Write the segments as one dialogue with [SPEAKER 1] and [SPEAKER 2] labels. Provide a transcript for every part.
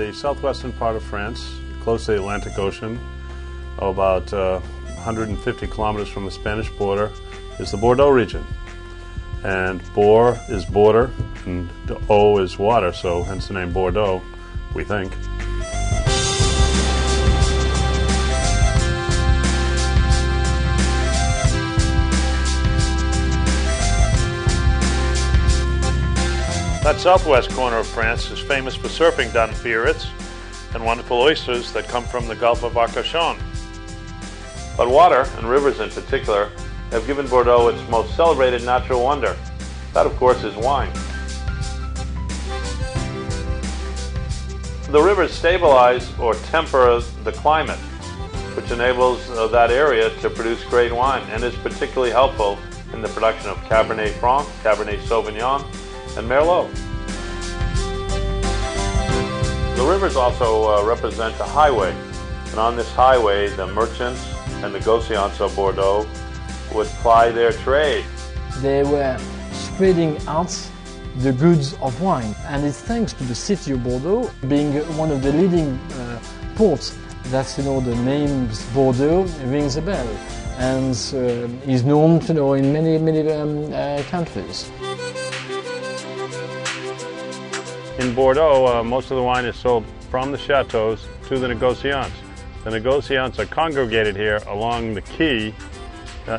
[SPEAKER 1] the southwestern part of France, close to the Atlantic Ocean, about 150 kilometers from the Spanish border, is the Bordeaux region. And Bor is border, and O is water, so hence the name Bordeaux, we think. That southwest corner of France is famous for surfing down in Biarritz and wonderful oysters that come from the Gulf of Arcachon. But water, and rivers in particular, have given Bordeaux its most celebrated natural wonder. That, of course, is wine. The rivers stabilize or temper the climate, which enables that area to produce great wine and is particularly helpful in the production of Cabernet Franc, Cabernet Sauvignon, and Merlot. The rivers also represent a highway, and on this highway the merchants and negociants of Bordeaux would ply their trade.
[SPEAKER 2] They were spreading out the goods of wine, and it's thanks to the city of Bordeaux being one of the leading ports that the name Bordeaux rings a bell and is known in many countries.
[SPEAKER 1] In Bordeaux, most of the wine is sold from the chateaus to the negociants. The negociants are congregated here along the quay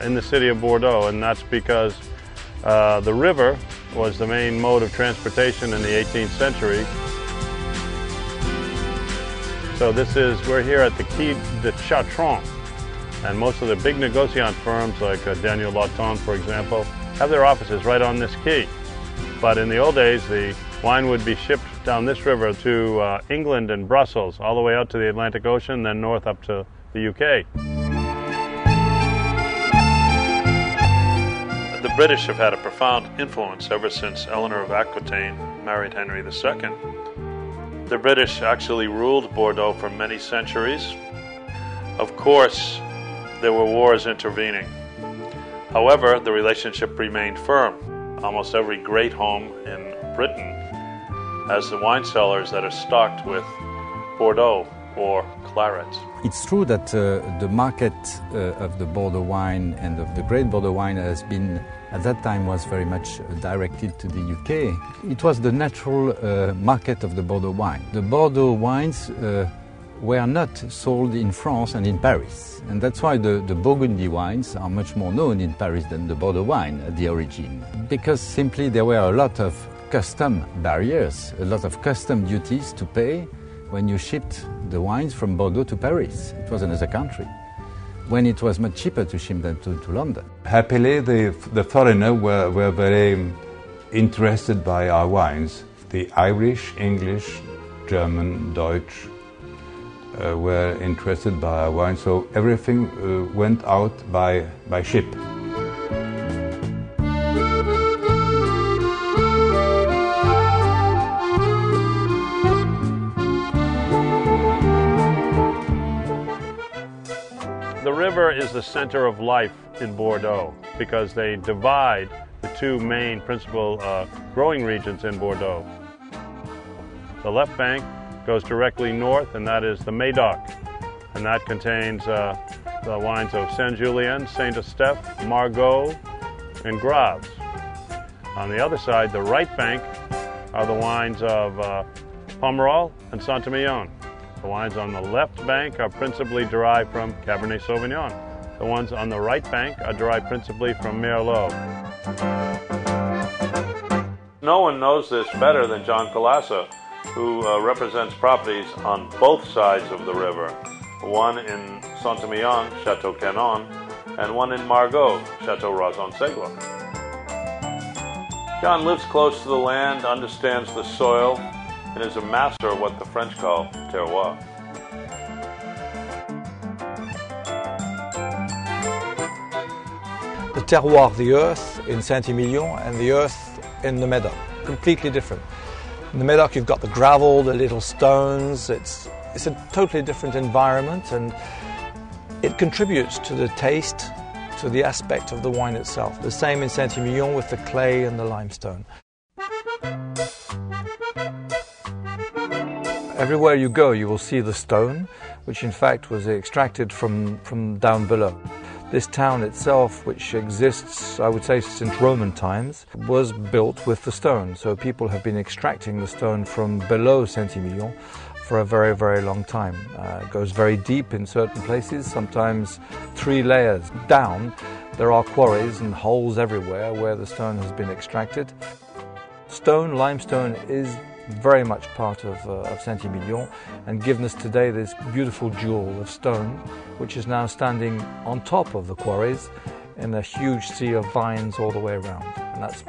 [SPEAKER 1] in the city of Bordeaux, and that's because the river was the main mode of transportation in the 18th century. So we're here at the Quai de Chartrons, and most of the big negociant firms like Daniel Lawton, for example, have their offices right on this quay. But in the old days, the wine would be shipped down this river to England and Brussels, all the way out to the Atlantic Ocean, then north up to the UK. The British have had a profound influence ever since Eleanor of Aquitaine married Henry II. The British actually ruled Bordeaux for many centuries. Of course, there were wars intervening. However, the relationship remained firm. Almost every great home in Britain has the wine cellars that are stocked with Bordeaux or claret.
[SPEAKER 3] It's true that the market of the Bordeaux wine and of the great Bordeaux wine has been, at that time, was very much directed to the UK. It was the natural market of the Bordeaux wine. The Bordeaux wines were not sold in France and in Paris. And that's why the Burgundy wines are much more known in Paris than the Bordeaux wine at the origin. Because simply there were a lot of custom barriers, a lot of custom duties to pay when you shipped the wines from Bordeaux to Paris. It was another country, when it was much cheaper to ship them to London.
[SPEAKER 4] Happily, the foreigners were very interested by our wines. The Irish, English, German, Deutsch were interested by our wine, so everything went out by ship.
[SPEAKER 1] The river is the center of life in Bordeaux because they divide the two main principal growing regions in Bordeaux. The left bank goes directly north, and that is the Médoc, and that contains the wines of Saint-Julien, Saint-Estèphe, Margaux, and Graves. On the other side, the right bank, are the wines of Pomerol and Saint-Emilion. The wines on the left bank are principally derived from Cabernet Sauvignon. The ones on the right bank are derived principally from Merlot. No one knows this better than John Colassa, who represents properties on both sides of the river, one in Saint-Emilion, Chateau Canon, and one in Margaux, Chateau Razon-Segla. John lives close to the land, understands the soil, and is a master of what the French call terroir.
[SPEAKER 5] The terroir, the earth in Saint-Emilion, and the earth in the Médoc, completely different. In the Médoc you've got the gravel, the little stones, it's a totally different environment, and it contributes to the taste, to the aspect of the wine itself. The same in Saint-Emilion with the clay and the limestone. Everywhere you go, you will see the stone, which in fact was extracted from down below. This town itself, which exists, I would say, since Roman times, was built with the stone. So people have been extracting the stone from below Saint-Emilion for a very, very long time. It goes very deep in certain places, sometimes 3 layers down. There are quarries and holes everywhere where the stone has been extracted. Stone, limestone, is very much part of Saint-Emilion and given us today this beautiful jewel of stone, which is now standing on top of the quarries in a huge sea of vines all the way around. And that's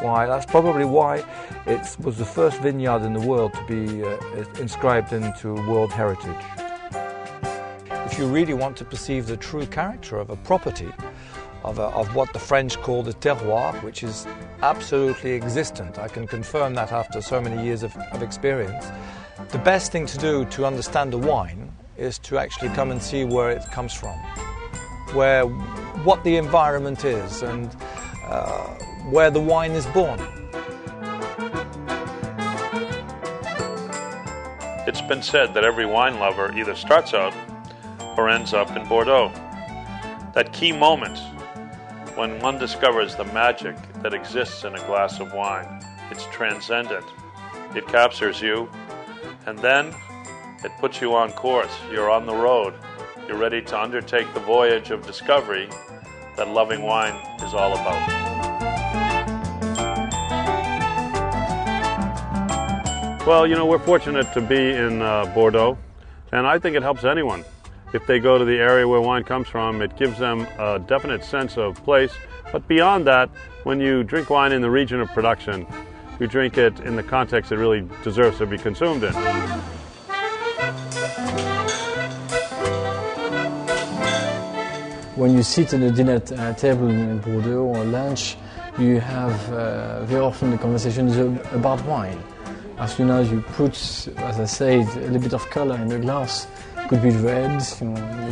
[SPEAKER 5] probably why it was the first vineyard in the world to be inscribed into World Heritage. If you really want to perceive the true character of a property, of what the French call the terroir, which is absolutely existent, I can confirm that after so many years of experience, the best thing to do to understand the wine is to actually come and see where it comes from, what the environment is, and where the wine is born.
[SPEAKER 1] It's been said that every wine lover either starts out or ends up in Bordeaux. That key moment when one discovers the magic that exists in a glass of wine. It's transcendent. It captures you, and then it puts you on course. You're on the road. You're ready to undertake the voyage of discovery that loving wine is all about. Well, you know, we're fortunate to be in Bordeaux, and I think it helps anyone. If they go to the area where wine comes from, it gives them a definite sense of place. But beyond that, when you drink wine in the region of production, you drink it in the context it really deserves to be consumed in.
[SPEAKER 2] When you sit at a dinner table in Bordeaux or lunch, you have very often the conversation is about wine. As soon as you put, as I said, a little bit of color in the glass, could be red,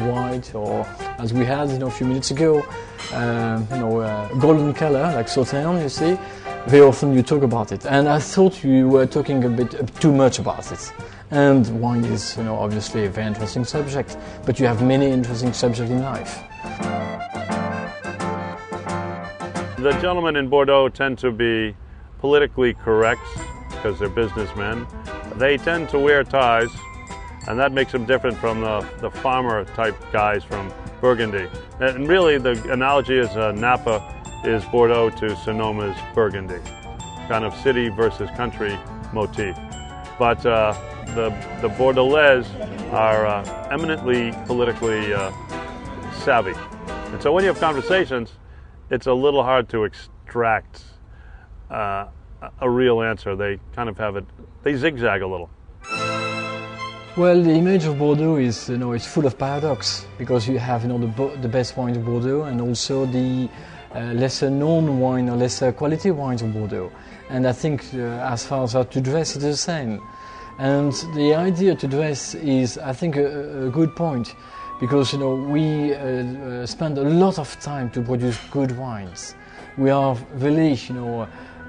[SPEAKER 2] white, or as we had a few minutes ago, golden color like Sauterne. You see, very often you talk about it, and I thought you were talking a bit too much about it. And wine is, obviously a very interesting subject, but you have many interesting subjects in life.
[SPEAKER 1] The gentlemen in Bordeaux tend to be politically correct because they're businessmen. They tend to wear ties, and that makes them different from the farmer-type guys from Burgundy. And really, the analogy is Napa is Bordeaux to Sonoma's Burgundy, kind of city versus country motif. But the Bordelais are eminently politically savvy. And so when you have conversations, it's a little hard to extract a real answer. They kind of have it, they zigzag a little.
[SPEAKER 2] Well, the image of Bordeaux is, it's full of paradox, because you have, the best wine of Bordeaux and also the lesser known wine or lesser quality wines of Bordeaux. And I think as far as how to dress, it's the same. And the idea to dress is, I think, a good point, because, we spend a lot of time to produce good wines. We are really,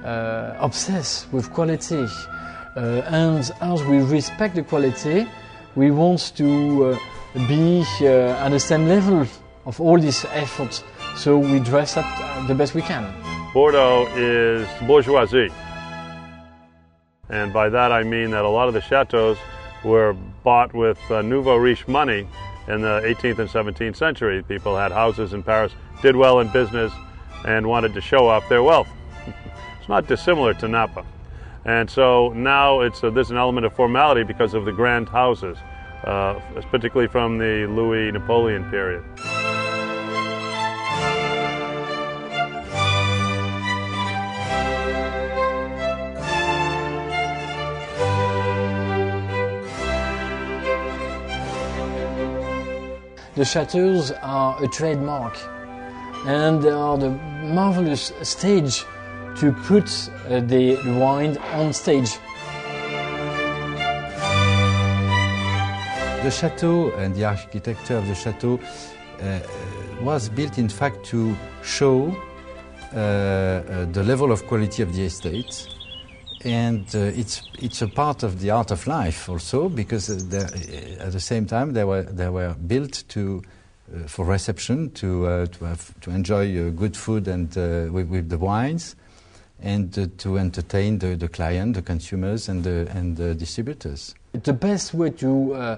[SPEAKER 2] obsessed with quality. And as we respect the quality, we want to be at the same level of all this effort, so we dress up the best we can.
[SPEAKER 1] Bordeaux is bourgeoisie, and by that I mean that a lot of the chateaux were bought with nouveau riche money in the 18th and 17th century. People had houses in Paris, did well in business, and wanted to show off their wealth. It's not dissimilar to Napa. And so now there's an element of formality because of the grand houses, particularly from the Louis Napoleon period.
[SPEAKER 2] The chateaux are a trademark, and they are the marvelous stage to put the wine on stage.
[SPEAKER 3] The chateau and the architecture of the chateau was built, in fact, to show the level of quality of the estate And it's a part of the art of life also, because at the same time they were built for reception, to enjoy good food and with the wines, and to entertain the client, the consumers, and the distributors.
[SPEAKER 2] The best way to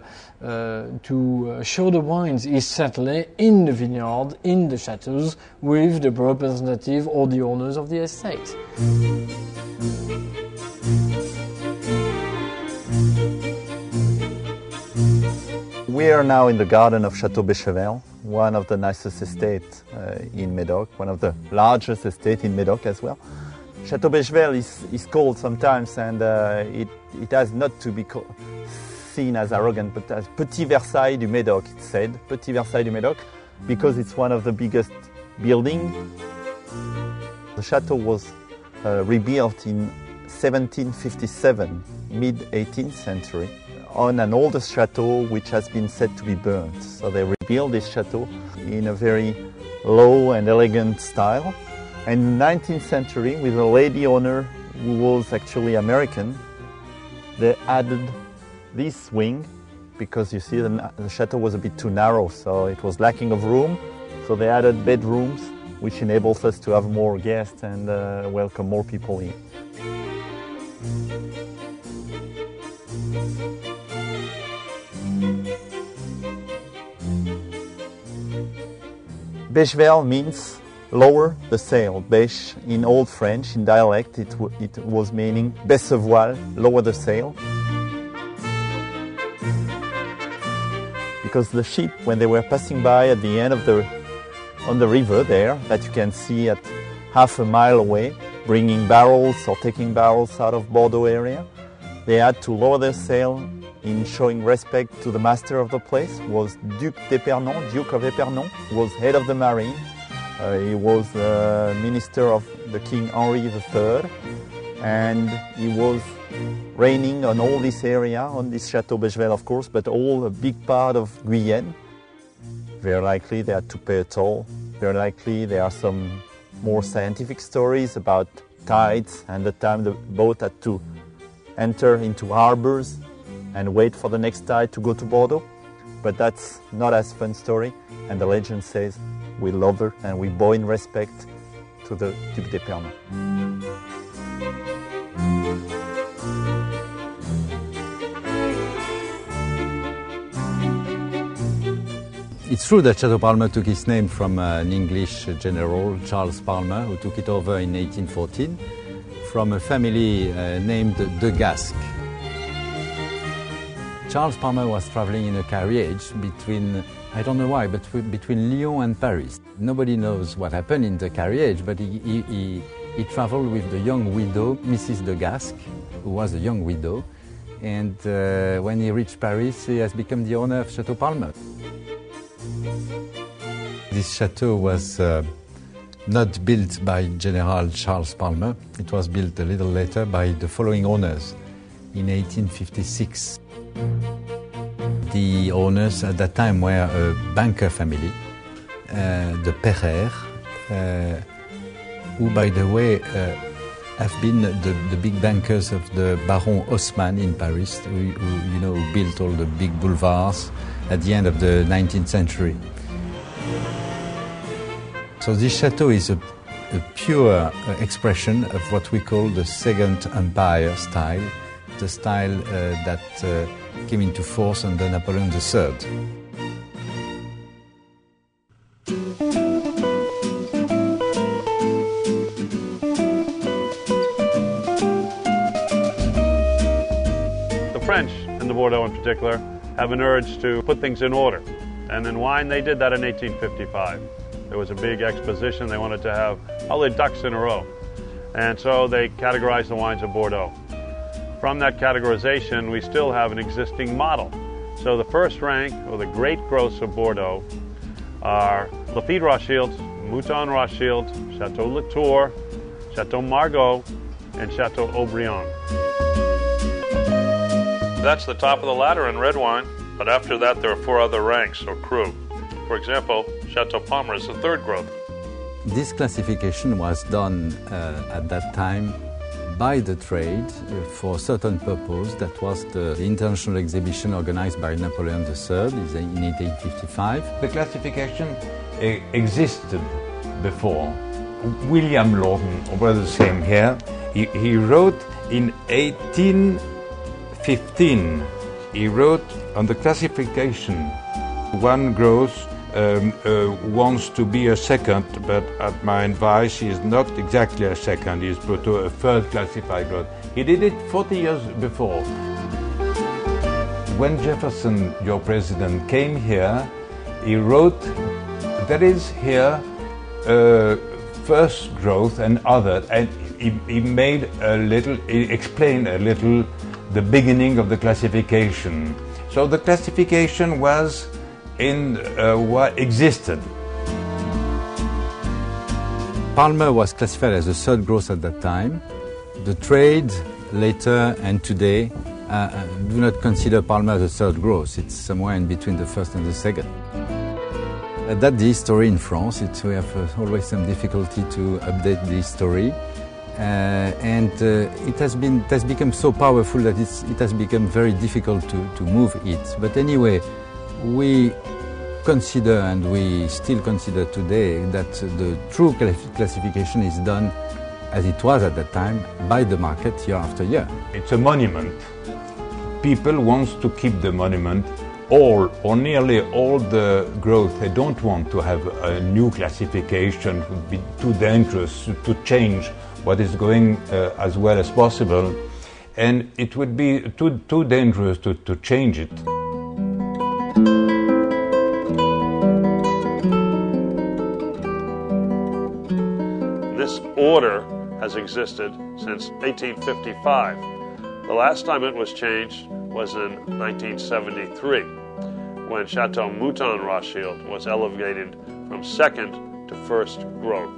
[SPEAKER 2] show the wines is certainly in the vineyard, in the chateaus, with the representative or the owners of the estate.
[SPEAKER 6] We are now in the garden of Château Bechevel, one of the nicest estates in Médoc, one of the largest estates in Médoc as well. Château Bechevel is called sometimes, and it has not to be seen as arrogant, but as Petit Versailles du Médoc, it's said, Petit Versailles du Médoc, because it's one of the biggest buildings. The chateau was rebuilt in 1757, mid-18th century, on an older chateau which has been said to be burnt. So they rebuilt this chateau in a very low and elegant style. And in the 19th century, with a lady owner who was actually American, they added this wing, because you see the chateau was a bit too narrow, so it was lacking of room. So they added bedrooms, which enables us to have more guests and welcome more people in. Bechevel means lower the sail. Bêche in Old French, in dialect, it was meaning baisse voile, lower the sail. Because the ship, when they were passing by at the end of on the river there, that you can see at half a mile away, bringing barrels or taking barrels out of Bordeaux area, they had to lower their sail in showing respect to the master of the place, was Duc d'Épernon, Duke of Épernon, was head of the marine. He was minister of the King Henri III, and he was reigning on all this area, on this Château Bechevel, of course, but a big part of Guyenne. Very likely they had to pay a toll. Very likely there are some more scientific stories about tides and the time the boat had to enter into harbors and wait for the next tide to go to Bordeaux. But that's not as fun story, and the legend says we love her and we bow in respect to the Duc d'Épernon.
[SPEAKER 3] It's true that Chateau Palmer took its name from an English general, Charles Palmer, who took it over in 1814 from a family named de Gasque. Charles Palmer was traveling in a carriage between, I don't know why, but between Lyon and Paris. Nobody knows what happened in the carriage, but he traveled with the young widow, Mrs. de Gasque, who was a young widow. And when he reached Paris, he has become the owner of Chateau Palmer. This chateau was not built by General Charles Palmer. It was built a little later by the following owners in 1856. The owners at that time were a banker family, the Perrer, who, by the way, have been the big bankers of the Baron Haussmann in Paris, who built all the big boulevards at the end of the 19th century. So this chateau is a pure expression of what we call the Second Empire style, the style that came into force under Napoleon III.
[SPEAKER 1] The French, and the Bordeaux in particular, have an urge to put things in order. And in wine, they did that in 1855. There was a big exposition. They wanted to have all their ducks in a row. And so they categorized the wines of Bordeaux. From that categorization, we still have an existing model. So the first rank, or the great growths of Bordeaux, are Lafite Rothschild, Mouton Rothschild, Chateau Latour, Chateau Margaux, and Chateau Haut-Brion. That's the top of the ladder in red wine, but after that there are 4 other ranks, or cru. For example, Chateau Palmer is the third growth.
[SPEAKER 3] This classification was done at that time by the trade for a certain purpose. That was the international exhibition organized by Napoleon III in 1855.
[SPEAKER 4] The classification existed before. William Lawton Brothers came here. He wrote in 1815. He wrote on the classification. One growth wants to be a second, but at my advice, he is not exactly a second. He is a third classified growth. He did it 40 years before. When Jefferson, your president, came here, he wrote, there is here first growth and other, and he made a little, he explained a little the beginning of the classification. So the classification was in what existed.
[SPEAKER 3] Palmer was classified as a third growth at that time. The trade later and today do not consider Palmer as a third growth. It's somewhere in between the first and the second. That's the history in France. We have always some difficulty to update the history. It has become so powerful that it has become very difficult to move it. But anyway, we consider, and we still consider today, that the true classification is done as it was at that time by the market year after year.
[SPEAKER 4] It's a monument. People want to keep the monument. All or nearly all the growth, they don't want to have a new classification. It would be too dangerous to change what is going as well as possible, and it would be too dangerous to change it.
[SPEAKER 1] This order has existed since 1855. The last time it was changed was in 1973, when Chateau Mouton Rothschild was elevated from second to first growth.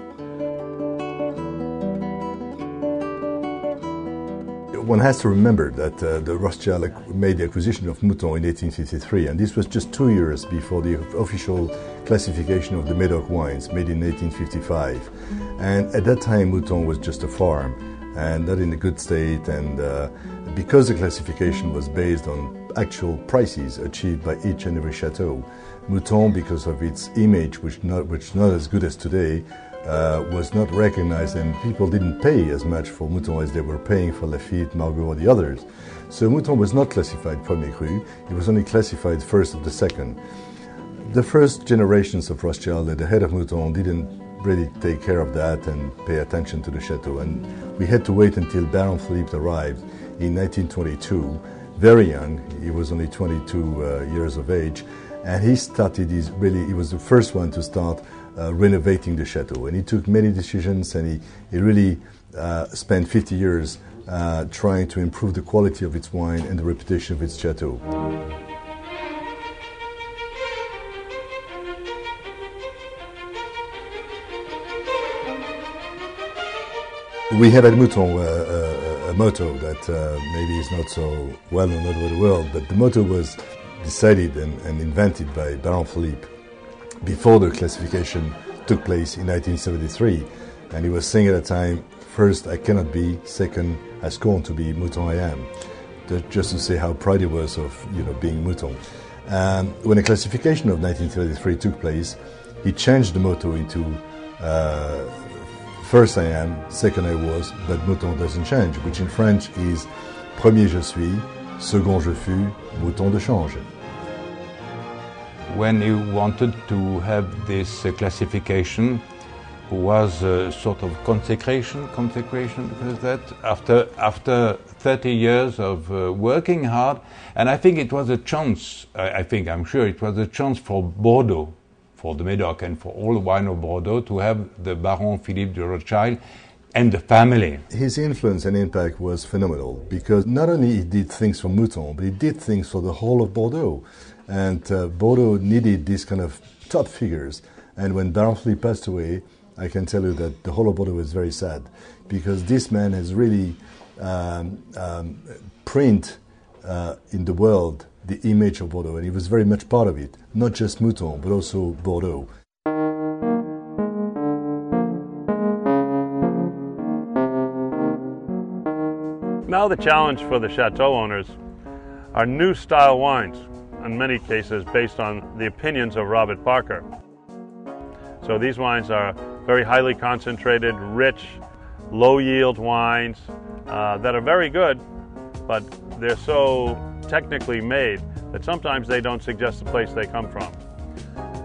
[SPEAKER 7] One has to remember that the Rothschild made the acquisition of Mouton in 1853, and this was just 2 years before the official classification of the Medoc wines, made in 1855. And at that time, Mouton was just a farm, and not in a good state, and because the classification was based on actual prices achieved by each and every chateau, Mouton, because of its image, which not as good as today, was not recognized, and people didn't pay as much for Mouton as they were paying for Lafite, Margaux, or the others. So Mouton was not classified Premier Cru, it was only classified first of the second. The first generations of Rothschild at the head of Mouton didn't really take care of that and pay attention to the chateau, and we had to wait until Baron Philippe arrived in 1922, very young. He was only 22 years of age, and he was the first one to start renovating the chateau, and he took many decisions, and he really spent 50 years trying to improve the quality of its wine and the reputation of its chateau. We have at Mouton a motto that maybe is not so well known all over the world, but the motto was decided and invented by Baron Philippe before the classification took place in 1973. And he was saying at the time, first, I cannot be, second, I scorn to be, Mouton I am. Just to say how proud he was of being Mouton. When the classification of 1933 took place, he changed the motto into first I am, second I was, but Mouton doesn't change, which in French is premier je suis, second je fus, Mouton de change.
[SPEAKER 4] When he wanted to have this classification, was a sort of consecration, because that after 30 years of working hard, and I think it was a chance, I'm sure it was a chance for Bordeaux, for the Medoc and for all the wine of Bordeaux to have the Baron Philippe de Rothschild and the family.
[SPEAKER 7] His influence and impact was phenomenal, because not only he did things for Mouton, but he did things for the whole of Bordeaux. And Bordeaux needed these kind of top figures. And when Baron Philippe passed away, I can tell you that the whole of Bordeaux was very sad, because this man has really printed in the world the image of Bordeaux, and he was very much part of it, not just Mouton, but also Bordeaux.
[SPEAKER 1] Now the challenge for the chateau owners are new style wines, in many cases based on the opinions of Robert Parker. So these wines are very highly concentrated, rich, low yield wines that are very good, but they're so technically made that sometimes they don't suggest the place they come from.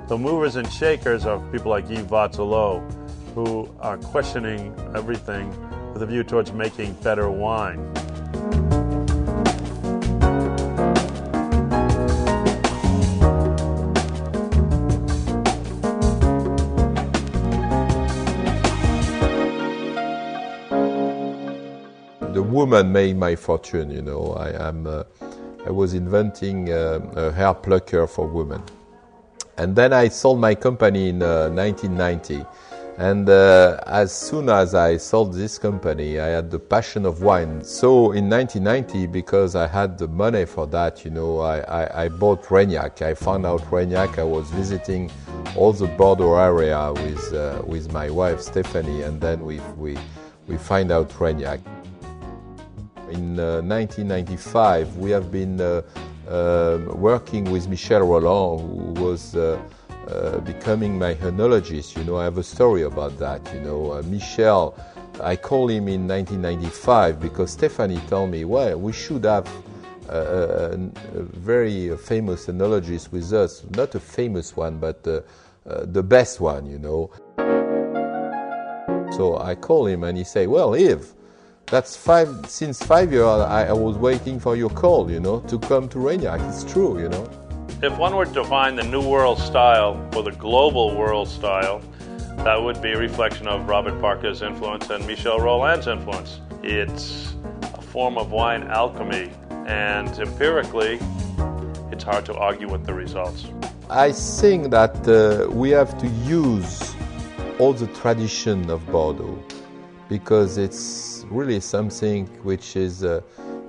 [SPEAKER 1] The movers and shakers are people like Yves Vatsalot, who are questioning everything with a view towards making better wine.
[SPEAKER 8] The woman made my fortune, you know. I was inventing a hair plucker for women. And then I sold my company in 1990. And as soon as I sold this company, I had the passion of wine. So in 1990, because I had the money for that, you know, I bought Reignac. I found out Reignac. I was visiting all the Bordeaux area with my wife, Stephanie, and then we find out Reignac. In 1995, we have been working with Michel Roland, who was becoming my enologist. You know, I have a story about that. You know, Michel, I called him in 1995 because Stephanie told me, well, we should have a very famous enologist with us. Not a famous one, but the best one, you know. So I called him and he said, well, Yves, since 5 years I was waiting for your call, you know, to come to Reignac. It's true, you know.
[SPEAKER 1] If one were to define the New World style or the global world style, that would be a reflection of Robert Parker's influence and Michel Roland's influence. It's a form of wine alchemy, and empirically, it's hard to argue with the results.
[SPEAKER 8] I think that we have to use all the tradition of Bordeaux, because it's really something which is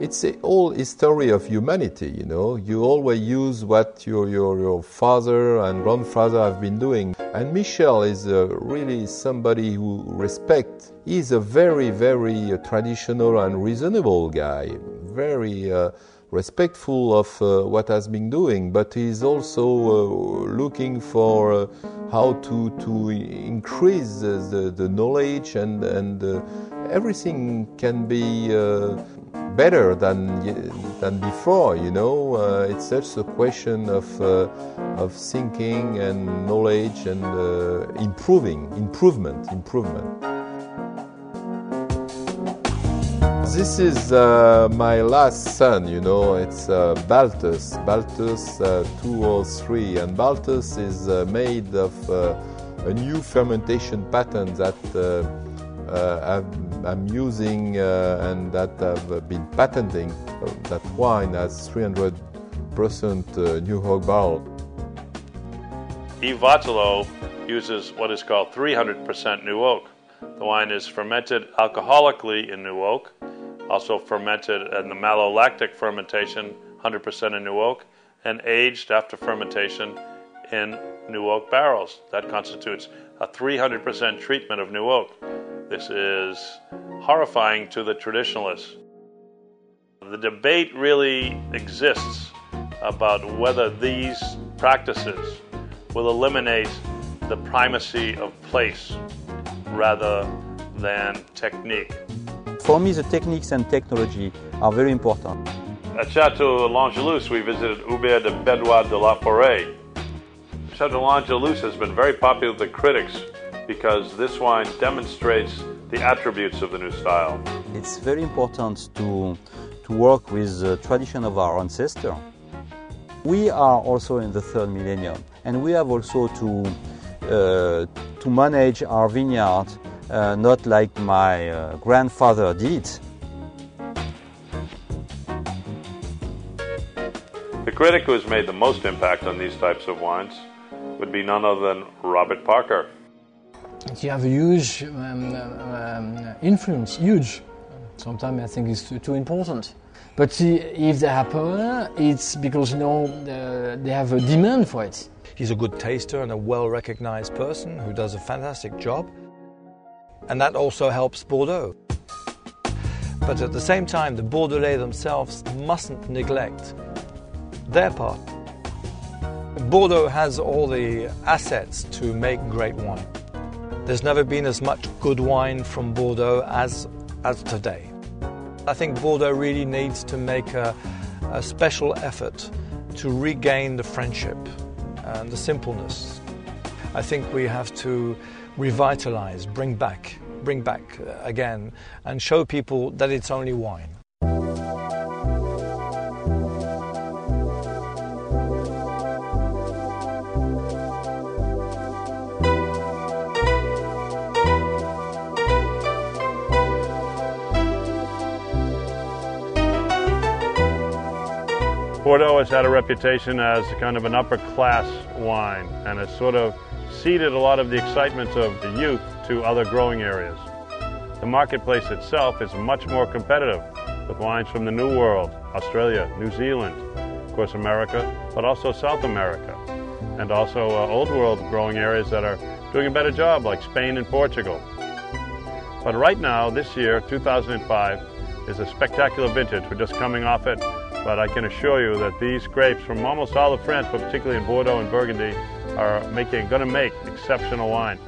[SPEAKER 8] it's a whole history of humanity, you know. You always use what your father and grandfather have been doing. And Michel is really somebody who respects. He's a very, very traditional and reasonable guy, very respectful of what has been doing, but he's also looking for how to increase the knowledge and everything can be better than before, you know. It's just a question of thinking and knowledge and improvement. This is my last son, you know. It's Balthus 203, and Balthus is made of a new fermentation pattern that I'm using and that I've been patenting. That wine has 300% New Oak barrel.
[SPEAKER 1] Yves Vatsalot uses what is called 300% New Oak. The wine is fermented alcoholically in New Oak, also fermented in the malolactic fermentation, 100% in New Oak, and aged after fermentation in New Oak barrels. That constitutes a 300% treatment of New Oak. This is horrifying to the traditionalists. The debate really exists about whether these practices will eliminate the primacy of place rather than technique.
[SPEAKER 9] For me, the techniques and technology are very important.
[SPEAKER 1] At Chateau L'Angelus, we visited Hubert de Bédois de la Forêt. Chateau L'Angelus has been very popular with the critics because this wine demonstrates the attributes of the new style.
[SPEAKER 9] It's very important to work with the tradition of our ancestors. We are also in the third millennium, and we have also to manage our vineyard not like my grandfather did.
[SPEAKER 1] The critic who has made the most impact on these types of wines would be none other than Robert Parker.
[SPEAKER 2] You have a huge influence, huge. Sometimes I think it's too important. But if they happen, it's because, you know, they have a demand for it.
[SPEAKER 5] He's a good taster and a well-recognized person who does a fantastic job. And that also helps Bordeaux. But at the same time, the Bordelais themselves mustn't neglect their part. Bordeaux has all the assets to make great wine. There's never been as much good wine from Bordeaux as today. I think Bordeaux really needs to make a special effort to regain the friendship and the simpleness. I think we have to revitalize, bring back again, and show people that it's only wine.
[SPEAKER 1] Bordeaux has had a reputation as kind of an upper-class wine, and has sort of ceded a lot of the excitement of the youth to other growing areas. The marketplace itself is much more competitive with wines from the New World, Australia, New Zealand, of course America, but also South America, and also Old World growing areas that are doing a better job, like Spain and Portugal. But right now, this year, 2005, is a spectacular vintage. We're just coming off it. But I can assure you that these grapes from almost all of France, but particularly in Bordeaux and Burgundy, are going to make exceptional wine.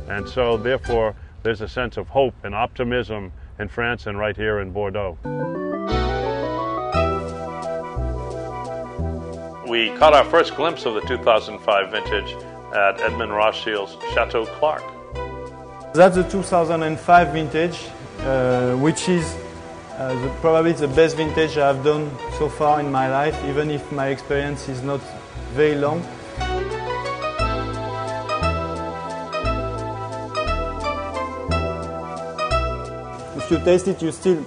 [SPEAKER 1] And so, therefore, there's a sense of hope and optimism in France and right here in Bordeaux. We caught our first glimpse of the 2005 vintage at Edmond Rothschild's Chateau Clark.
[SPEAKER 10] That's the 2005 vintage, which is probably the best vintage I've done so far in my life, even if my experience is not very long. If you taste it, you still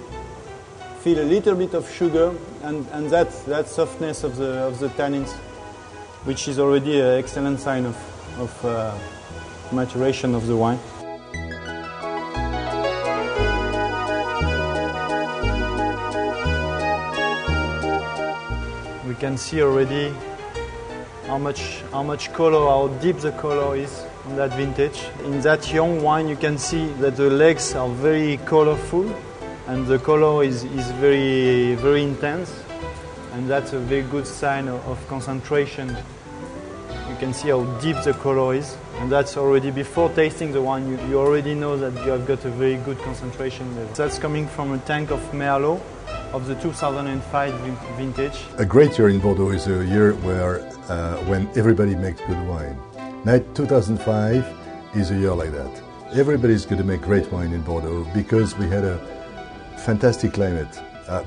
[SPEAKER 10] feel a little bit of sugar and that softness of the tannins, which is already an excellent sign of maturation of the wine. We can see already how much color, how deep the color is in that vintage. In that young wine, you can see that the legs are very colorful, and the color is very, very intense, and that's a very good sign of concentration. You can see how deep the color is, and that's already before tasting the wine. You already know that you have got a very good concentration level. That's coming from a tank of Merlot of the 2005 vintage.
[SPEAKER 7] A great year in Bordeaux is a year where when everybody makes good wine. Now 2005 is a year like that. Everybody's going to make great wine in Bordeaux because we had a fantastic climate.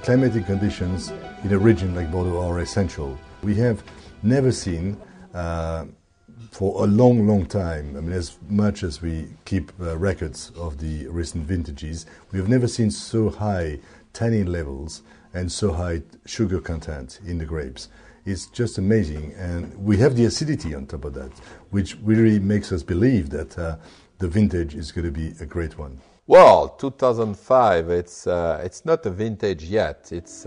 [SPEAKER 7] Climatic conditions in a region like Bordeaux are essential. We have never seen for a long, long time, I mean, as much as we keep records of the recent vintages, we have never seen so high tannin levels and so high sugar content in the grapes. It's just amazing, and we have the acidity on top of that, which really makes us believe that the vintage is going to be a great one.
[SPEAKER 8] Well, 2005, it's not a vintage yet. It's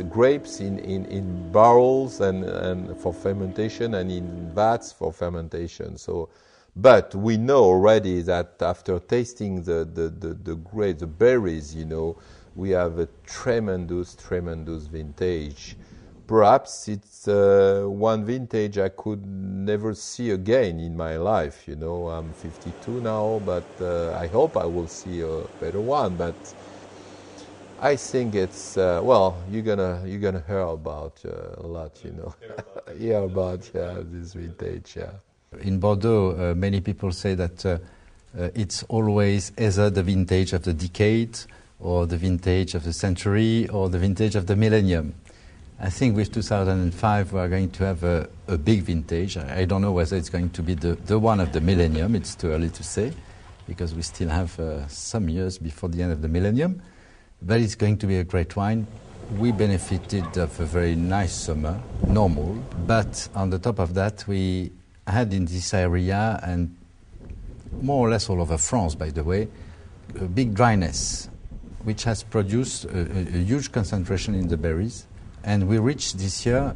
[SPEAKER 8] grapes in barrels and for fermentation, and in vats for fermentation. So, but we know already that after tasting the grapes, the berries, you know, we have a tremendous vintage. Perhaps it's one vintage I could never see again in my life. You know, I'm 52 now, but I hope I will see a better one. But I think it's well, you're gonna hear about a lot, you know, hear about this vintage. Yeah.
[SPEAKER 3] In Bordeaux, many people say that it's always either the vintage of the decade, or the vintage of the century, or the vintage of the millennium. I think with 2005 we are going to have a big vintage. I don't know whether it's going to be the one of the millennium. It's too early to say, because we still have some years before the end of the millennium. But it's going to be a great wine. We benefited of a very nice summer, normal, but on the top of that we had in this area, and more or less all over France, by the way, a big dryness, which has produced a huge concentration in the berries. And we reached this year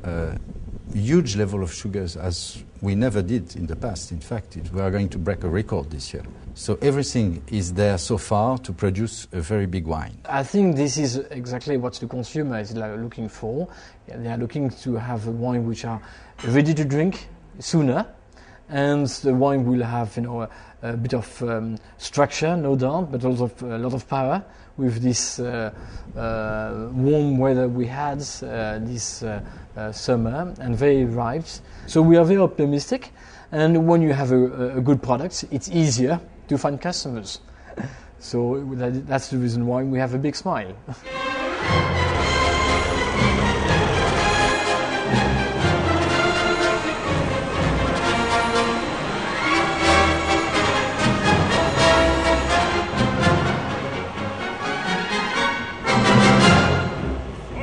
[SPEAKER 3] huge level of sugars as we never did in the past. In fact, we are going to break a record this year. So everything is there so far to produce a very big wine.
[SPEAKER 2] I think this is exactly what the consumer is looking for. They are looking to have a wine which are ready to drink sooner, and the wine will have a bit of structure, no doubt, but also a lot of power with this warm weather we had this summer, and very ripe. So we are very optimistic, and when you have a good product, it's easier to find customers. So that's the reason why we have a big smile.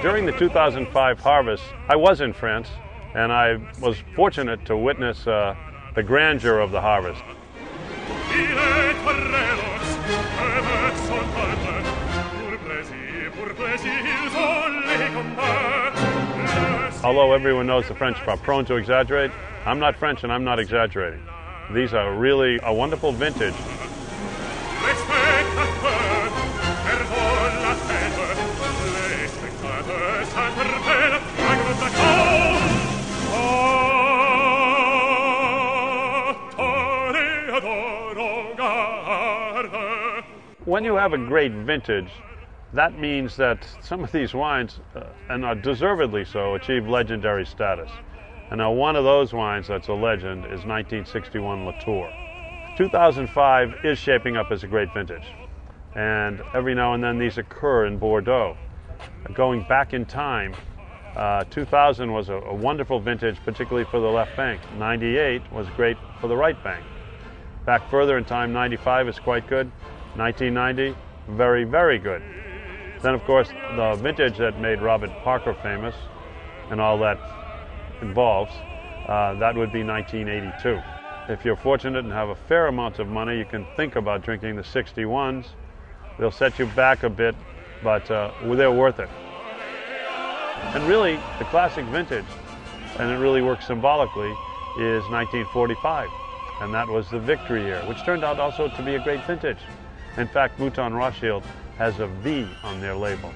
[SPEAKER 1] During the 2005 harvest, I was in France, and I was fortunate to witness the grandeur of the harvest. Although everyone knows the French are prone to exaggerate, I'm not French and I'm not exaggerating. These are really a wonderful vintage. When you have a great vintage, that means that some of these wines, and are deservedly so, achieve legendary status. And now one of those wines that's a legend is 1961 Latour. 2005 is shaping up as a great vintage. And every now and then these occur in Bordeaux. Going back in time, 2000 was a wonderful vintage, particularly for the left bank. 98 was great for the right bank. Back further in time, 95 is quite good. 1990, very, very good. Then, of course, the vintage that made Robert Parker famous and all that involves, that would be 1982. If you're fortunate and have a fair amount of money, you can think about drinking the 61s. They'll set you back a bit, but they're worth it. And really, the classic vintage, and it really works symbolically, is 1945. And that was the victory year, which turned out also to be a great vintage. In fact, Mouton Rothschild has a V on their label.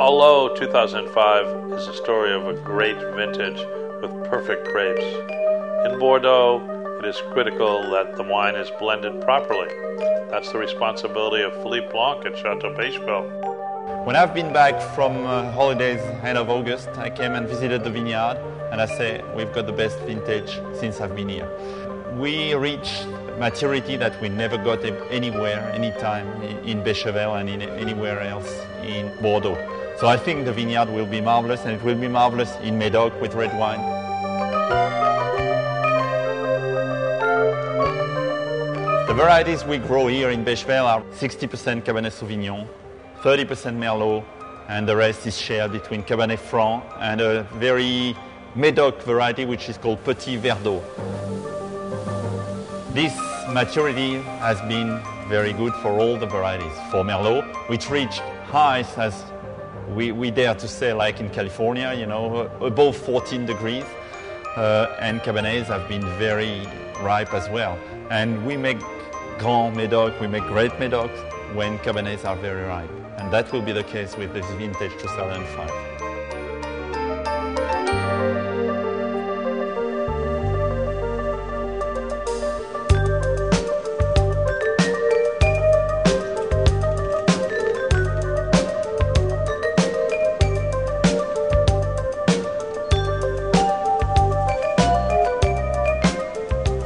[SPEAKER 1] Although 2005 is a story of a great vintage with perfect grapes, in Bordeaux it is critical that the wine is blended properly. That's the responsibility of Philippe Blanc at Chateau Pecheville.
[SPEAKER 6] When I've been back from holidays end of August, I came and visited the vineyard, and I say we've got the best vintage since I've been here. We reached maturity that we never got anywhere, anytime in Pecheville and anywhere else in Bordeaux. So I think the vineyard will be marvelous, and it will be marvelous in Médoc with red wine. The varieties we grow here in Pecheville are 60% Cabernet Sauvignon, 30% Merlot, and the rest is shared between Cabernet Franc and a very Médoc variety which is called Petit Verdot. This maturity has been very good for all the varieties. For Merlot, which reached highs, as we dare to say, like in California, above 14 degrees, and Cabernets have been very ripe as well. And we make Grand Médoc, we make great Médoc when Cabernets are very ripe. And that will be the case with this vintage 2005.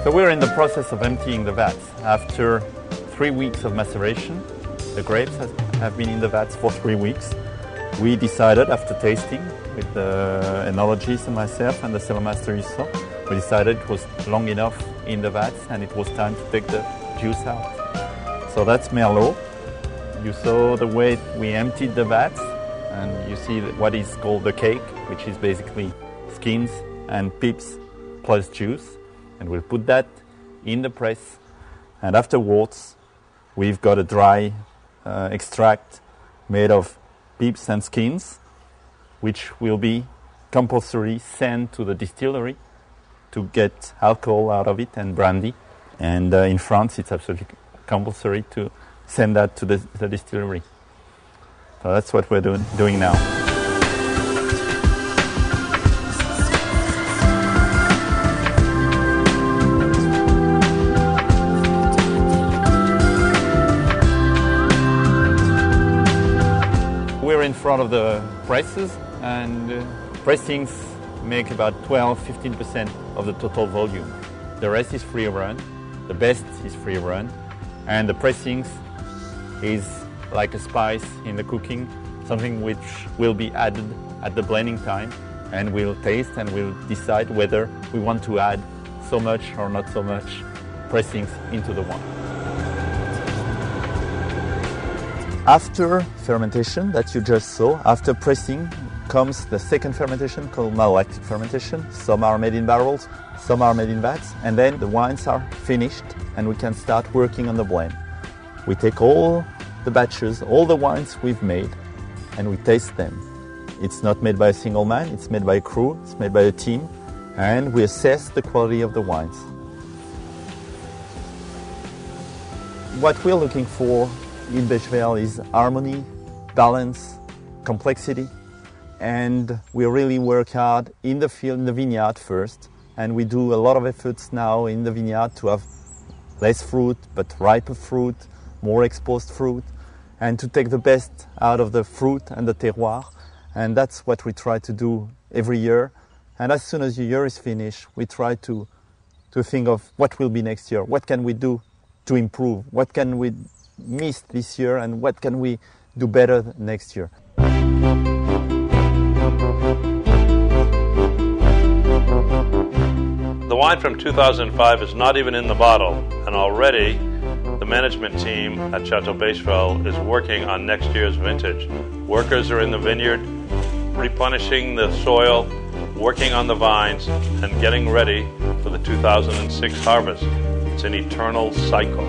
[SPEAKER 6] So we're in the process of emptying the vats. After 3 weeks of maceration, the grapes have been in the vats for 3 weeks. We decided, after tasting with the enologist and myself and the cellar master Issa, we decided it was long enough in the vats and it was time to take the juice out. So that's Merlot. You saw the way we emptied the vats, and you see what is called the cake, which is basically skins and pips plus juice. And we'll put that in the press, and afterwards we've got a dry extract made of pips and skins, which will be compulsory sent to the distillery to get alcohol out of it and brandy. And in France, it's absolutely compulsory to send that to the distillery. So that's what we're doing now. We're in front of the presses, and pressings make about 12-15% of the total volume. The rest is free run, the best is free run, and the pressings is like a spice in the cooking, something which will be added at the blending time, and we'll taste and we'll decide whether we want to add so much or not so much pressings into the wine. After fermentation that you just saw, after pressing, comes the second fermentation called malolactic fermentation. Some are made in barrels, some are made in vats, and then the wines are finished and we can start working on the blend. We take all the batches, all the wines we've made, and we taste them. It's not made by a single man, it's made by a crew, it's made by a team, and we assess the quality of the wines. What we're looking for in Bechevel is harmony, balance, complexity, and we really work hard in the field, in the vineyard first, and we do a lot of efforts now in the vineyard to have less fruit, but riper fruit, more exposed fruit, and to take the best out of the fruit and the terroir, and that's what we try to do every year. And as soon as the year is finished, we try to think of what will be next year, what can we do to improve, what can we miss this year, and what can we do better next year.
[SPEAKER 1] The wine from 2005 is not even in the bottle, and already the management team at Chateau Bechevel is working on next year's vintage. Workers are in the vineyard, replenishing the soil, working on the vines, and getting ready for the 2006 harvest. It's an eternal cycle.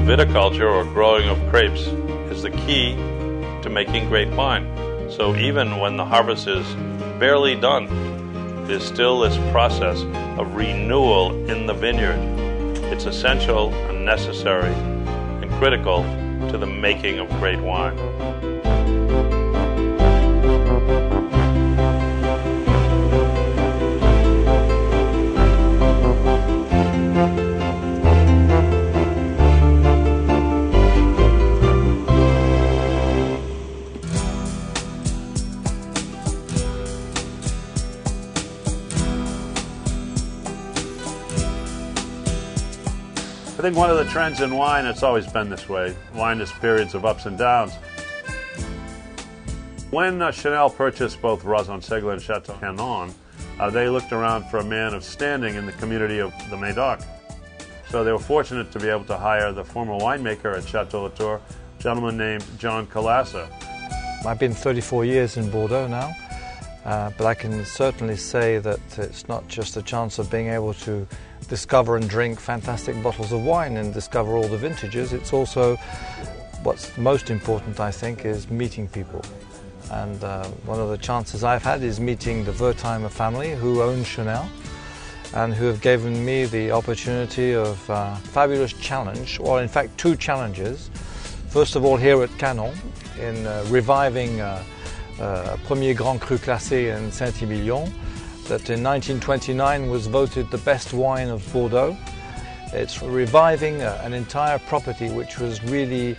[SPEAKER 1] Viticulture, or growing of grapes, is the key to making great wine. So even when the harvest is barely done, there's still this process of renewal in the vineyard. It's essential and necessary and critical to the making of great wine. I think one of the trends in wine, it's always been this way. Wine is periods of ups and downs. When Chanel purchased both Rosenseigle and Chateau Canon, they looked around for a man of standing in the community of the Médoc. So they were fortunate to be able to hire the former winemaker at Chateau Latour, a gentleman named John Calassa.
[SPEAKER 5] I've been 34 years in Bordeaux now, but I can certainly say that it's not just a chance of being able to discover and drink fantastic bottles of wine and discover all the vintages. It's also, what's most important, I think, is meeting people. And one of the chances I've had is meeting the Wertheimer family, who own Chanel, and who have given me the opportunity of a fabulous challenge, or in fact 2 challenges. First of all, here at Canon, in reviving Premier Grand Cru Classé in Saint-Emilion, that in 1929 was voted the best wine of Bordeaux. It's reviving an entire property which was really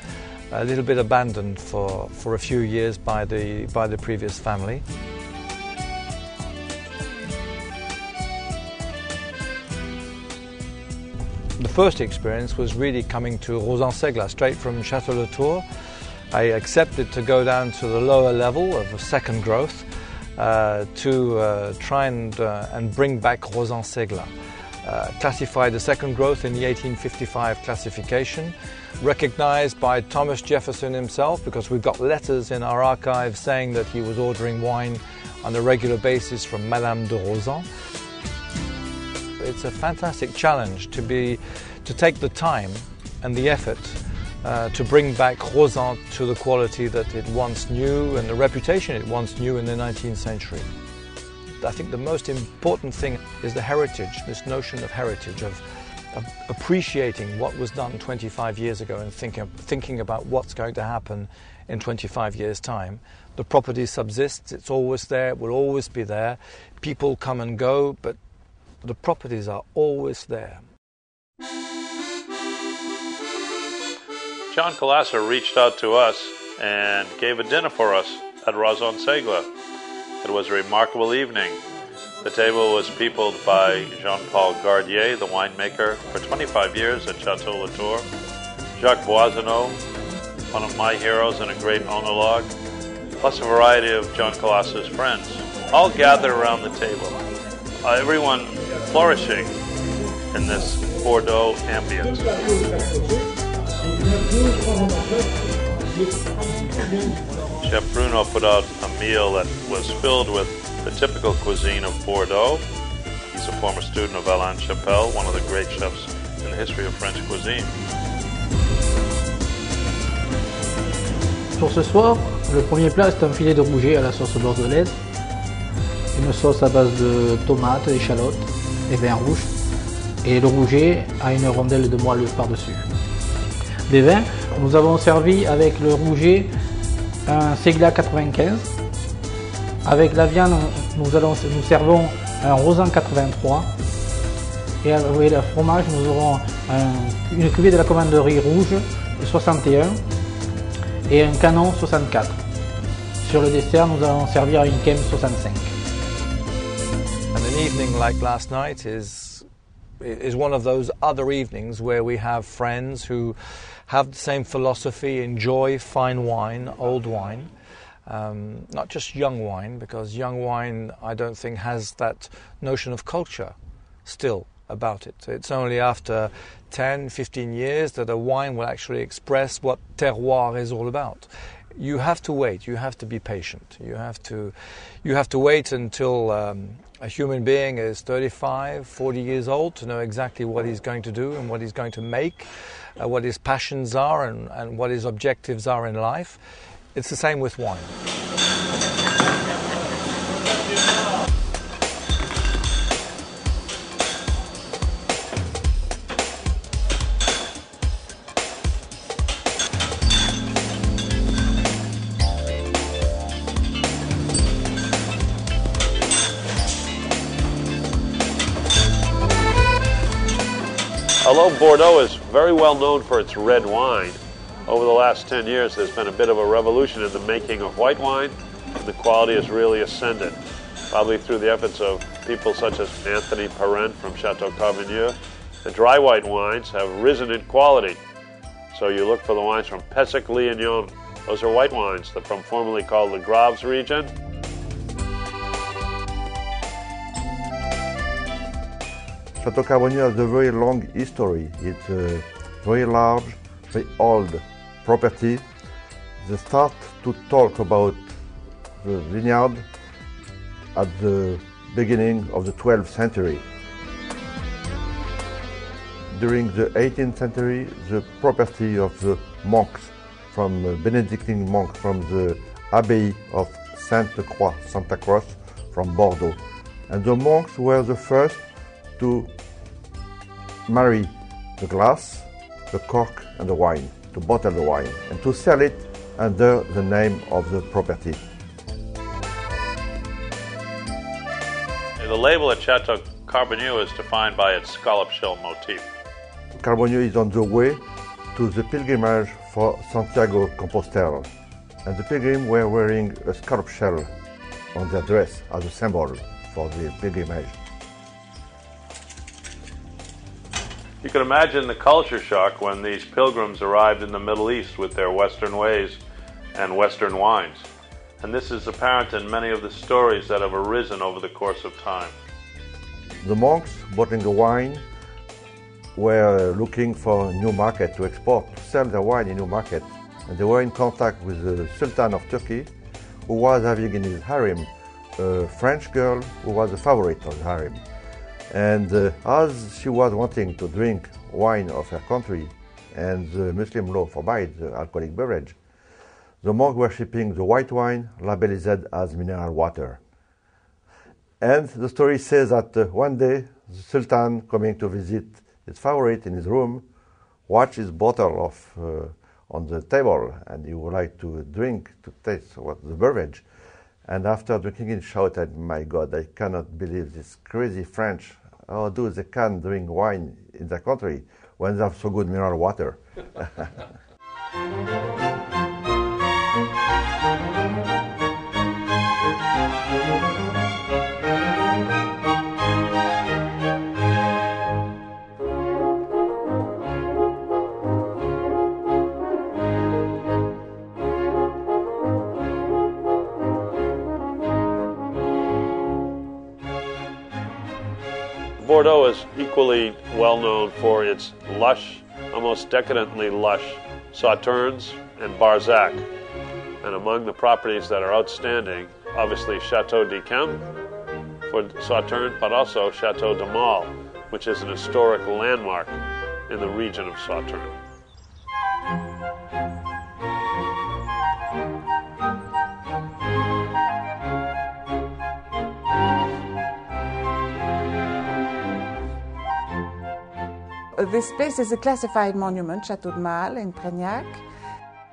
[SPEAKER 5] a little bit abandoned for a few years by the previous family. The first experience was really coming to Rosenseigle, straight from Chateau Latour. I accepted to go down to the lower level of a second growth to try and bring back Rosenseigle. Classified the second growth in the 1855 classification, recognized by Thomas Jefferson himself, because we've got letters in our archive saying that he was ordering wine on a regular basis from Madame de Rosan. It's a fantastic challenge to to take the time and the effort to bring back Rosan to the quality that it once knew and the reputation it once knew in the 19th century. I think the most important thing is the heritage, this notion of heritage, of appreciating what was done 25 years ago and thinking about what's going to happen in 25 years' time. The property subsists, it's always there, it will always be there. People come and go, but the properties are always there.
[SPEAKER 1] John Colassa reached out to us and gave a dinner for us at Razon Segla. It was a remarkable evening. The table was peopled by Jean-Paul Gardier, the winemaker for 25 years at Chateau Latour, Jacques Boisonneau, one of my heroes and a great oenologue, plus a variety of John Colassa's friends, all gathered around the table. Everyone flourishing in this Bordeaux ambience. Chef Bruno put out a meal that was filled with the typical cuisine of Bordeaux. He's a former student of Alain Chapelle, one of the great chefs in the history of French cuisine.
[SPEAKER 11] Pour ce soir, le premier plat c'est un filet de rouget à la sauce bordelaise, une sauce à base de tomates, échalotes et vin rouge, et le rouget a une rondelle de moelle par-dessus. Des vins, nous avons servi avec le rouget un Segla 95. Avec la viande, nous servons un Rosan 83. Et avec le fromage, nous aurons une cuvée de la commanderie rouge 61 et un canon 64. Sur le dessert, nous allons servir une Kem 65.
[SPEAKER 5] And an evening like last night is one of those other evenings where we have friends who have the same philosophy, enjoy fine wine, old wine. Not just young wine, because young wine I don't think has that notion of culture still about it. It's only after 10, 15 years that a wine will actually express what terroir is all about. You have to wait, you have to be patient, you have to wait until a human being is 35, 40 years old to know exactly what he's going to do and what he's going to make, what his passions are and what his objectives are in life. It's the same with wine.
[SPEAKER 1] Although Bordeaux is very well known for its red wine, over the last 10 years there's been a bit of a revolution in the making of white wine, and the quality has really ascended, probably through the efforts of people such as Anthony Parent from Chateau Carbonieux. The dry white wines have risen in quality, so you look for the wines from Pessac-Léognan. Those are white wines from formerly called the Graves region.
[SPEAKER 12] Chateau Carbonieux has a very long history. It's a very large, very old property. They start to talk about the vineyard at the beginning of the 12th century. During the 18th century, the property of the monks, from Benedictine monks from the Abbey of Sainte-Croix, Santa Croix, from Bordeaux. And the monks were the first to marry the glass, the cork and the wine, to bottle the wine and to sell it under the name of the property.
[SPEAKER 1] The label at Chateau Carbonieux is defined by its scallop shell motif.
[SPEAKER 12] Carbonieux is on the way to the pilgrimage for Santiago Compostela, and the pilgrims were wearing a scallop shell on their dress as a symbol for the pilgrimage.
[SPEAKER 1] You can imagine the culture shock when these pilgrims arrived in the Middle East with their Western ways and Western wines. And this is apparent in many of the stories that have arisen over the course of time.
[SPEAKER 12] The monks bottling the wine were looking for a new market to export, to sell their wine in new market. And they were in contact with the Sultan of Turkey, who was having in his harem a French girl who was a favorite of the harem. And as she was wanting to drink wine of her country, and the Muslim law forbids the alcoholic beverage, the monks were shipping the white wine labelized as mineral water. And the story says that one day the Sultan, coming to visit his favorite in his room, watched his bottle on the table, and he would like to drink, to taste the beverage. And after drinking it, shouted, "My God, I cannot believe this crazy French. How do they can drink wine in their country when they have so good mineral water?"
[SPEAKER 1] Bordeaux is equally well known for its lush, almost decadently lush sauternes and Barzac. And among the properties that are outstanding, obviously Chateau d'Yquem for Sauterne, but also Chateau de Malle, which is an historic landmark in the region of Sauterne.
[SPEAKER 13] This place is a classified monument, Chateau de Malle in Prégnac.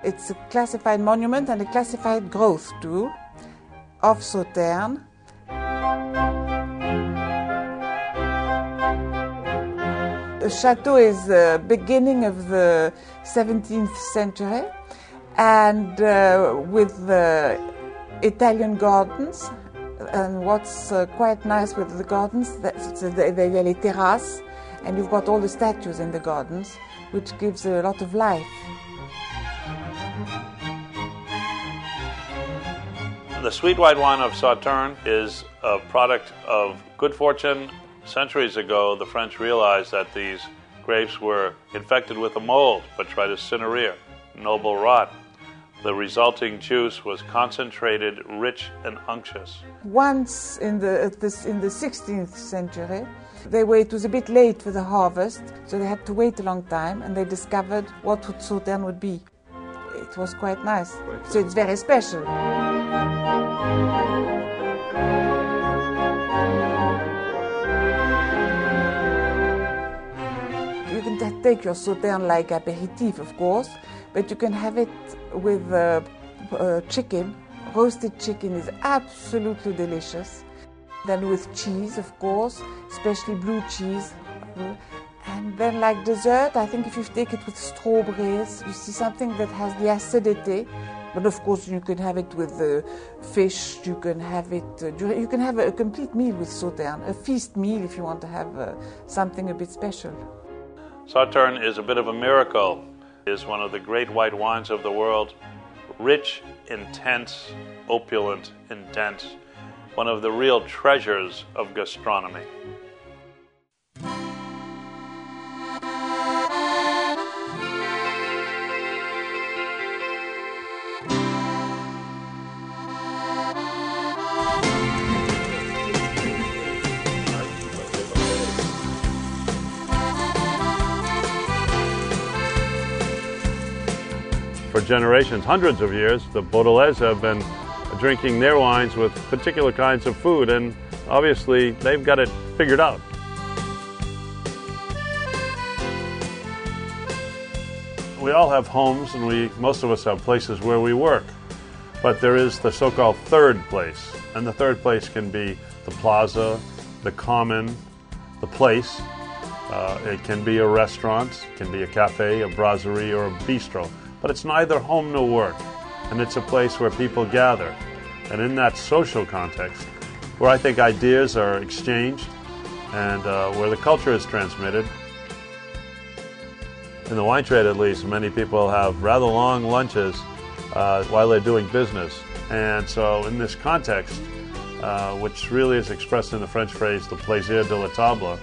[SPEAKER 13] It's a classified monument and a classified growth too of Sauterne. The chateau is the beginning of the 17th century, and with the Italian gardens. And what's quite nice with the gardens, that's the les terrasses, and you've got all the statues in the gardens, which gives a lot of life.
[SPEAKER 1] The sweet white wine of Sauterne is a product of good fortune. Centuries ago, the French realized that these grapes were infected with a mold, Botrytis noble rot. The resulting juice was concentrated, rich, and unctuous.
[SPEAKER 13] Once in the 16th century, it was a bit late for the harvest, so they had to wait a long time, and they discovered what Sauterne would be. It was quite nice. So it's very special. You can take your Sauterne like aperitif, of course, but you can have it with chicken. Roasted chicken is absolutely delicious. Then with cheese, of course, especially blue cheese. And then like dessert, I think if you take it with strawberries, you see something that has the acidity. But of course you can have it with fish, you can have a complete meal with Sauterne, a feast meal if you want to have something a bit special.
[SPEAKER 1] Sauterne is a bit of a miracle. It is one of the great white wines of the world. Rich, intense, opulent, and dense. One of the real treasures of gastronomy. For generations, hundreds of years, the Bordelais have been drinking their wines with particular kinds of food, and obviously they've got it figured out. We all have homes, and most of us have places where we work, but there is the so-called third place, and the third place can be the plaza, the common, the place. It can be a restaurant, it can be a cafe, a brasserie, or a bistro. But it's neither home nor work, and it's a place where people gather. And in that social context, where I think ideas are exchanged and where the culture is transmitted. In the wine trade, at least, many people have rather long lunches while they're doing business. And so in this context, which really is expressed in the French phrase, the plaisir de la table,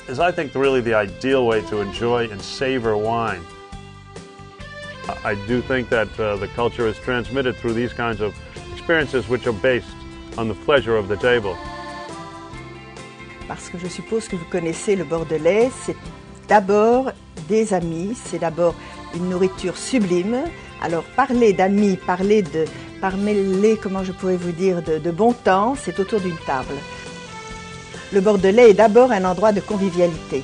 [SPEAKER 1] is I think really the ideal way to enjoy and savor wine. I do think that the culture is transmitted through these kinds of experiences which are based on the pleasure of the table.
[SPEAKER 14] Parce que je suppose que vous connaissez le Bordelais, c'est d'abord des amis, c'est d'abord une nourriture sublime. Alors parler d'amis, parler, comment je pourrais vous dire, de bon temps, c'est autour d'une table. Le Bordelais est d'abord un endroit de convivialité.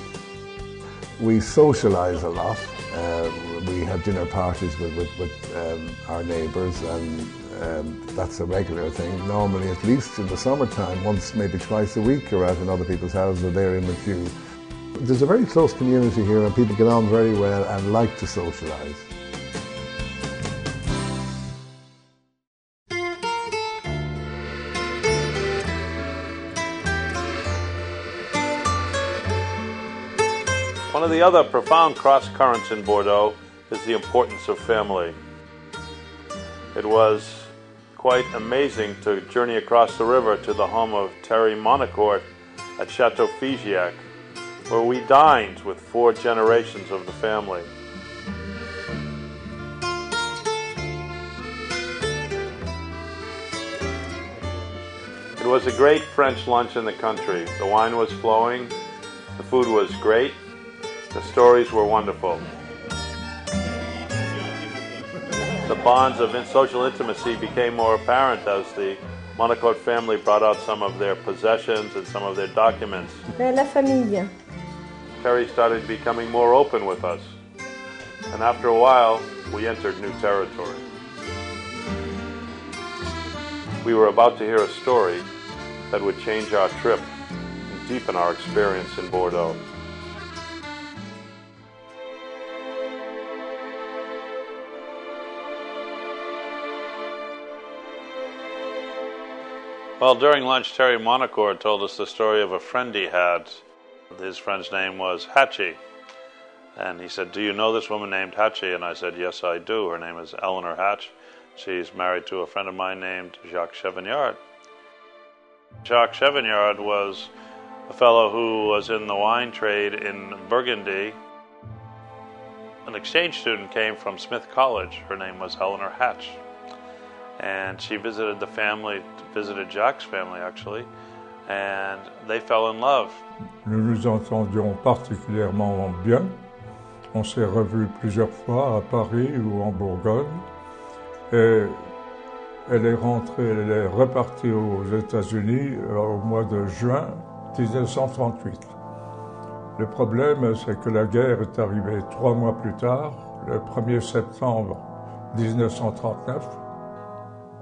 [SPEAKER 15] We socialize a lot. We have dinner parties with our neighbours, and that's a regular thing. Normally, at least in the summertime, once, maybe twice a week, you're out in other people's houses or they're in with you. There's a very close community here, and people get on very well and like to socialize.
[SPEAKER 1] One of the other profound cross currents in Bordeaux is the importance of family. It was quite amazing to journey across the river to the home of Terry Monacourt at Chateau Figeac, where we dined with 4 generations of the family. It was a great French lunch in the country. The wine was flowing, the food was great, the stories were wonderful. The bonds of social intimacy became more apparent as the Monacourt family brought out some of their possessions and some of their documents.
[SPEAKER 16] La famille.
[SPEAKER 1] Terry started becoming more open with us, and after a while, we entered new territory. We were about to hear a story that would change our trip and deepen our experience in Bordeaux. Well, during lunch, Terry Monacourt told us the story of a friend he had. His friend's name was Hatchie. And he said, "Do you know this woman named Hatchie?" And I said, "Yes, I do. Her name is Eleanor Hatch. She's married to a friend of mine named Jacques Chevignard." Jacques Chevignard was a fellow who was in the wine trade in Burgundy. An exchange student came from Smith College. Her name was Eleanor Hatch. And she visited the family, visited Jacques' family actually, and they fell in love.
[SPEAKER 17] Nous nous entendions particulièrement bien. On s'est revus plusieurs fois à Paris ou en Bourgogne. Et elle est repartie aux États-Unis au mois de juin 1938. Le problème, c'est que la guerre est arrivée 3 mois plus tard, le 1er septembre 1939.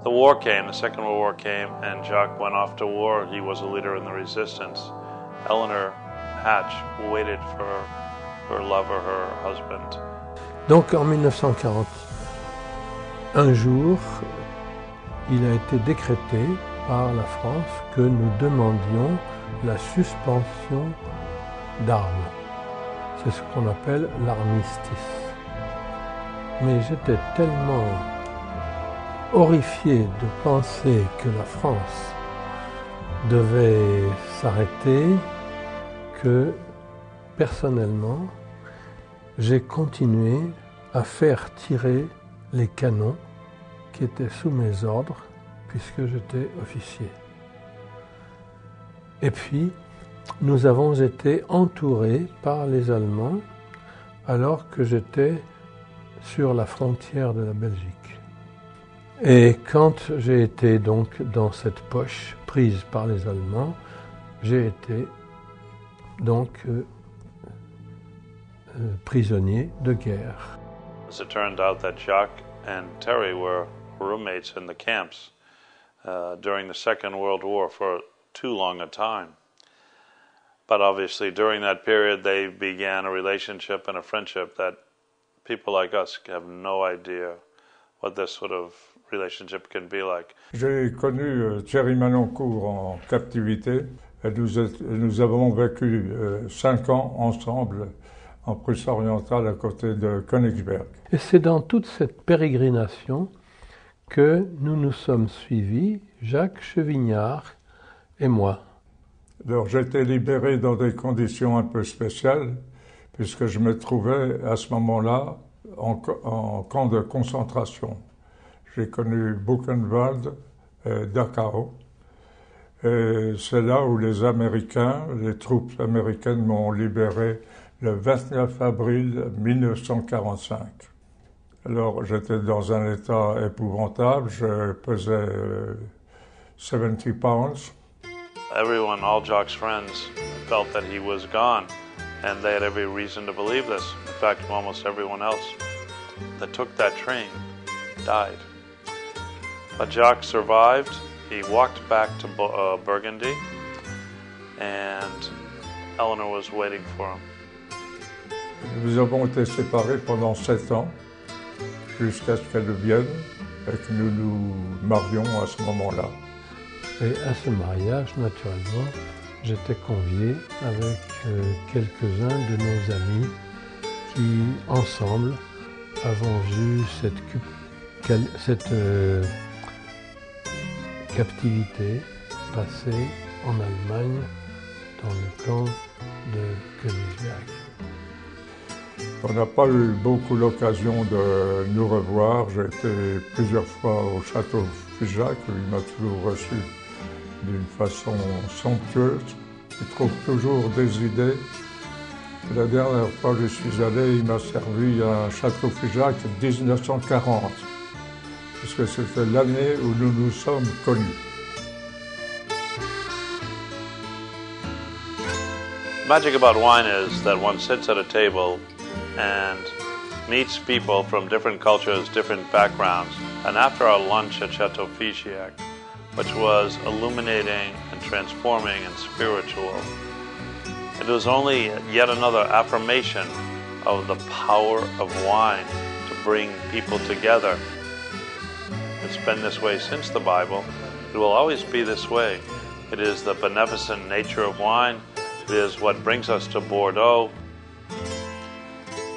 [SPEAKER 1] The war came, the Second World War came, and Jacques went off to war. He was a leader in the resistance. Eleanor Hatch waited for her lover, her husband.
[SPEAKER 18] Donc en 1940, un jour, il a été décrété par la France que nous demandions la suspension d'armes. C'est ce qu'on appelle l'armistice. Mais j'étais tellement horrifié de penser que la France devait s'arrêter que, personnellement, j'ai continué à faire tirer les canons qui étaient sous mes ordres puisque j'étais officier. Et puis, nous avons été entourés par les Allemands alors que j'étais sur la frontière de la Belgique. Et quand j'ai été donc dans cette poche prise par les Allemands, j'ai été donc prisonnier de guerre.
[SPEAKER 1] As it turned out that Jacques and Terry were roommates in the camps during the Second World War for too long a time. But obviously during that period they began a relationship and a friendship that people like us have no idea what this sort of relationship can be like.
[SPEAKER 17] J'ai connu Thierry Manoncourt en captivité et nous avons vécu 5 ans ensemble en Prusse orientale à côté de Königsberg.
[SPEAKER 18] Et c'est dans toute cette pérégrination que nous nous sommes suivis, Jacques Chevignard et moi.
[SPEAKER 17] Alors j'ai été libéré dans des conditions un peu spéciales puisque je me trouvais à ce moment-là en camp de concentration. J'ai connu Buchenwald et Dachau. Et c'est là où les troupes américaines m'ont libéré le 29 avril 1945. Alors j'étais dans un état épouvantable, je pesais 70 pounds.
[SPEAKER 1] Everyone, all Jock's friends, felt that he was gone, and they had every reason to believe this. In fact, almost everyone else that took that train died. But Jock survived. He walked back to Burgundy, and Eleanor was waiting for him.
[SPEAKER 17] Nous avons été séparés pendant 7 ans, jusqu'à ce qu'elle vienne et que nous nous marions à ce moment-là.
[SPEAKER 18] Et à ce mariage, naturellement, j'étais convié avec quelques-uns de nos amis qui, ensemble, avons vu cette captivité passée en Allemagne dans le camp de Königsberg.
[SPEAKER 17] On n'a pas eu beaucoup l'occasion de nous revoir. J'ai été plusieurs fois au château Figeac, où il m'a toujours reçu d'une façon somptueuse. Il trouve toujours des idées. La dernière fois que je suis allé, il m'a servi un château Figeac 1940, puisque c'était l'année où nous nous sommes connus.
[SPEAKER 1] Magic about wine is that one sits at a table and meets people from different cultures, different backgrounds. And after our lunch at Chateau Figeac, which was illuminating and transforming and spiritual, it was only yet another affirmation of the power of wine to bring people together. It's been this way since the Bible. It will always be this way. It is the beneficent nature of wine. It is what brings us to Bordeaux.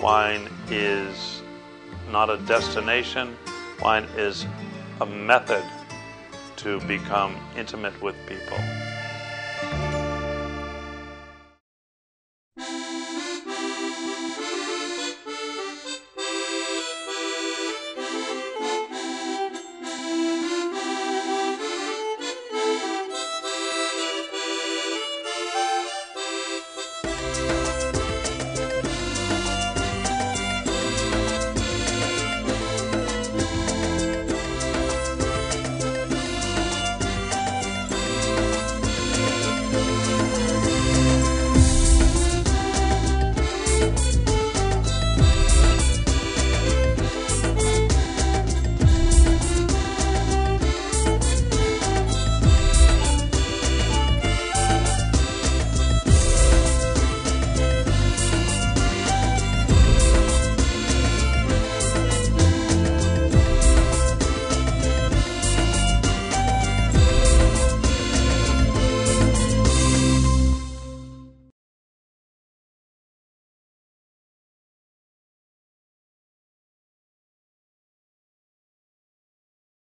[SPEAKER 1] Wine is not a destination. Wine is a method to become intimate with people.